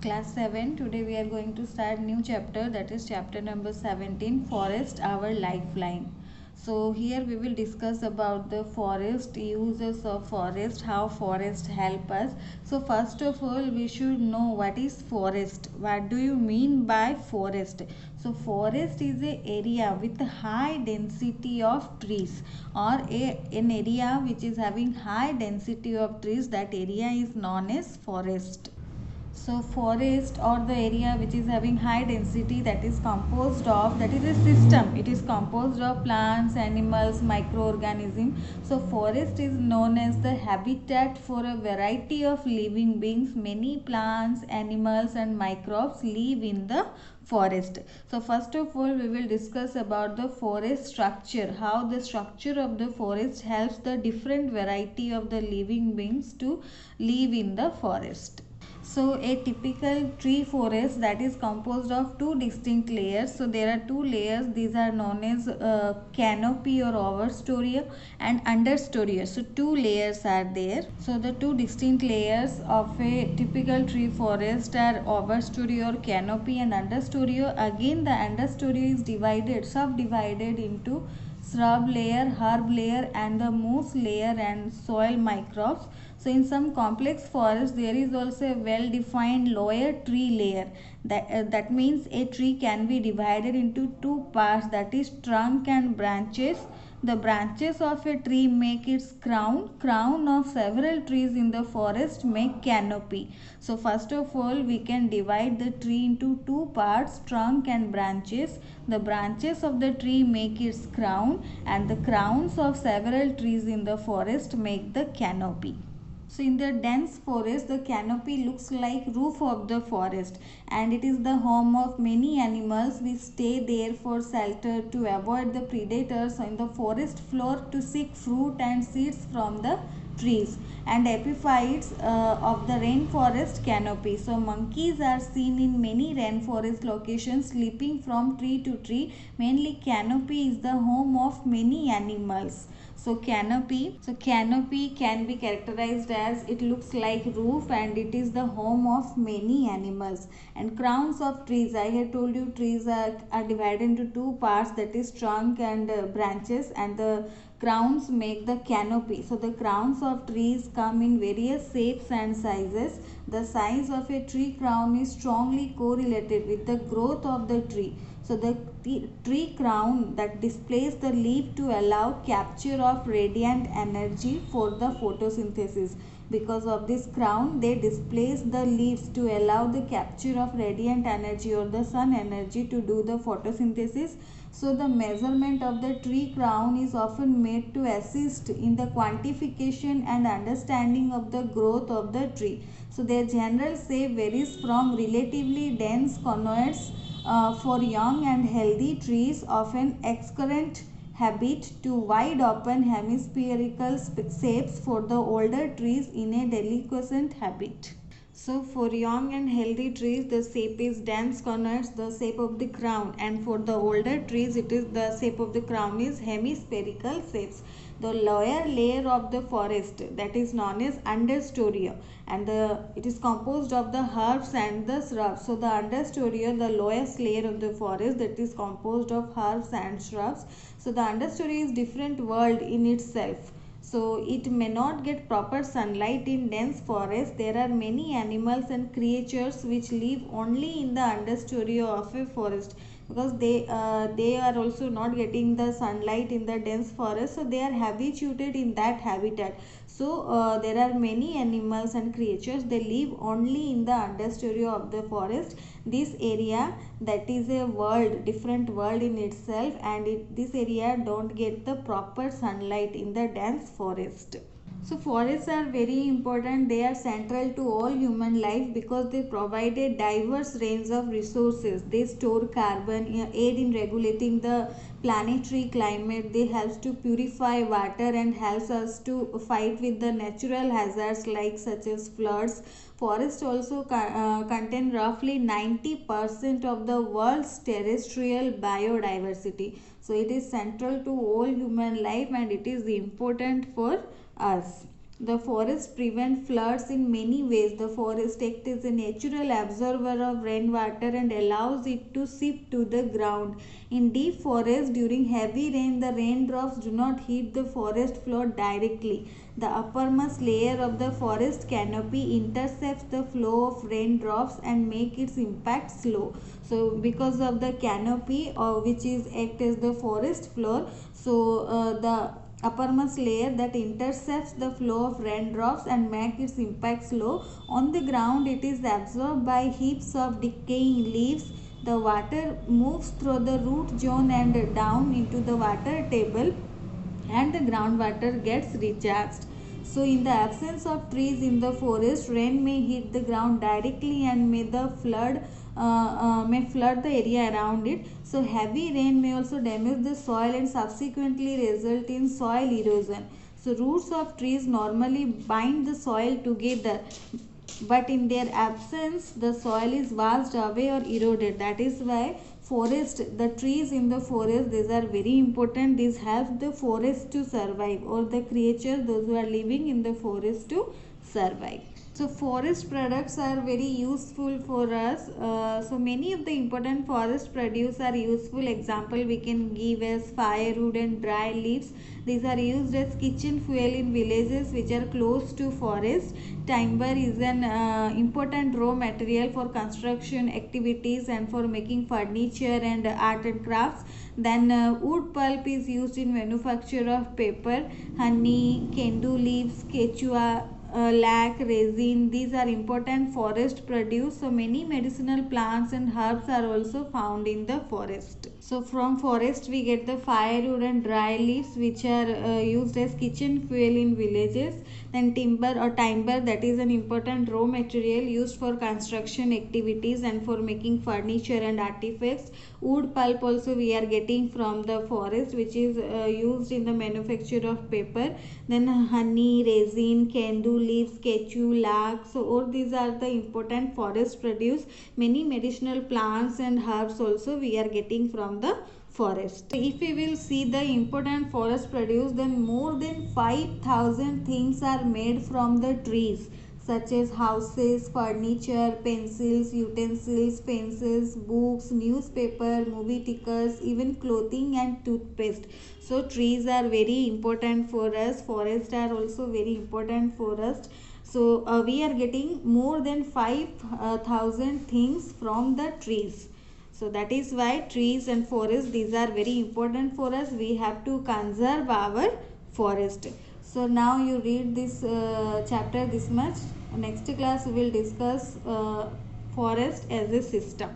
Class 7. Today we are going to start new chapter, that is chapter number 17, Forest, our lifeline. So here we will discuss about the forest, uses of forest, how forest help us. So first of all we should know what is forest. What do you mean by forest? So forest is a area with high density of trees, or an area which is having high density of trees. That area is known as forest. So forest, or the area which is having high density, that is composed of, that is a system, it is composed of plants, animals, microorganisms. So forest is known as the habitat for a variety of living beings. Many plants, animals and microbes live in the forest. So first of all we will discuss about the forest structure, how the structure of the forest helps the different variety of the living beings to live in the forest. So a typical tree forest, that is composed of two distinct layers. So there are two layers. These are known as canopy or overstory and understory. So two layers are there. So the two distinct layers of a typical tree forest are overstory or canopy and understory. Again the understory is subdivided into shrub layer, herb layer and the moss layer and soil microbes. So in some complex forests there is also a well defined lower tree layer. That means a tree can be divided into two parts, that is trunk and branches. The branches of a tree make its crown of several trees in the forest make canopy. So first of all we can divide the tree into two parts, trunk and branches. The branches of the tree make its crown and the crowns of several trees in the forest make the canopy. So in the dense forest, the canopy looks like roof of the forest, and it is the home of many animals which stay there for shelter to avoid the predators in the forest floor, to seek fruit and seeds from the trees, and epiphytes of the rainforest canopy. So monkeys are seen in many rainforest locations sleeping from tree to tree. Mainly canopy is the home of many animals. So canopy can be characterized as it looks like roof and it is the home of many animals. And crowns of trees, I had told you trees are divided into two parts, that is trunk and branches, and the crowns make the canopy. So the crowns of trees come in various shapes and sizes. The size of a tree crown is strongly correlated with the growth of the tree. So the tree crown that displays the leaf to allow capture of radiant energy for the photosynthesis. Because of this crown they displace the leaves to allow the capture of radiant energy or the sun energy to do the photosynthesis. So the measurement of the tree crown is often made to assist in the quantification and understanding of the growth of the tree. So their general shape varies from relatively dense conoids for young and healthy trees of an excurrent habit to wide open hemispherical shapes for the older trees in a deliquescent habit. So for young and healthy trees the shape is dense conoids, the shape of the crown, and for the older trees it is the shape of the crown is hemispherical shapes. The lower layer of the forest, that is known as understory, and it is composed of the herbs and the shrubs. So the understory, the lowest layer of the forest, that is composed of herbs and shrubs. So the understory is different world in itself. So it may not get proper sunlight in dense forest. There are many animals and creatures which live only in the understory of a forest, because they are also not getting the sunlight in the dense forest, so they are habituated in that habitat. So there are many animals and creatures, they live only in the understory of the forest. This area, that is a world, different world in itself, and this area don't get the proper sunlight in the dense forest. So forests are very important. They are central to all human life because they provide a diverse range of resources. They store carbon, aid in regulating the planetary climate. They help to purify water and helps us to fight with the natural hazards like such as floods. Forests also contain roughly 90% of the world's terrestrial biodiversity. So it is central to all human life and it is important for us. The forest prevent floods in many ways. The forest acts as a natural absorber of rainwater and allows it to seep to the ground. In deep forest, during heavy rain, the raindrops do not hit the forest floor directly. The uppermost layer of the forest canopy intercepts the flow of raindrops and make its impact slow. So, because of the canopy, which is act as the forest floor, so the uppermost layer that intercepts the flow of raindrops and make its impact slow. On the ground, it is absorbed by heaps of decaying leaves. The water moves through the root zone and down into the water table, and the groundwater gets recharged. So, in the absence of trees in the forest, rain may hit the ground directly and may flood the area around it. So, heavy rain may also damage the soil and subsequently result in soil erosion. So, roots of trees normally bind the soil together, but in their absence the soil is washed away or eroded. That is why forest, the trees in the forest, these are very important. These help the forest to survive, or the creatures, those who are living in the forest, to survive. So forest products are very useful for us. So many of the important forest produce are useful. Example we can give as firewood and dry leaves. These are used as kitchen fuel in villages which are close to forest. Timber is an important raw material for construction activities and for making furniture and art and crafts. Then wood pulp is used in manufacture of paper. Honey, kendu leaves, quechua, lac, resin, these are important forest produce. So many medicinal plants and herbs are also found in the forest. So from forest we get the firewood and dry leaves which are used as kitchen fuel in villages. Then timber, that is an important raw material used for construction activities and for making furniture and artifacts. Wood pulp also we are getting from the forest, which is used in the manufacture of paper. Then honey, resin, kendu leaves, quechua, lac. So all these are the important forest produce. Many medicinal plants and herbs also we are getting from the forest. If we will see the important forest produce, then more than 5,000 things are made from the trees, such as houses, furniture, pencils, utensils, pencils, books, newspaper, movie tickets, even clothing and toothpaste. So trees are very important for us. Forests are also very important for us. So we are getting more than 5,000 things from the trees. So that is why trees and forests, these are very important for us. We have to conserve our forest. So now you read this chapter this much. Next class we will discuss forest as a system.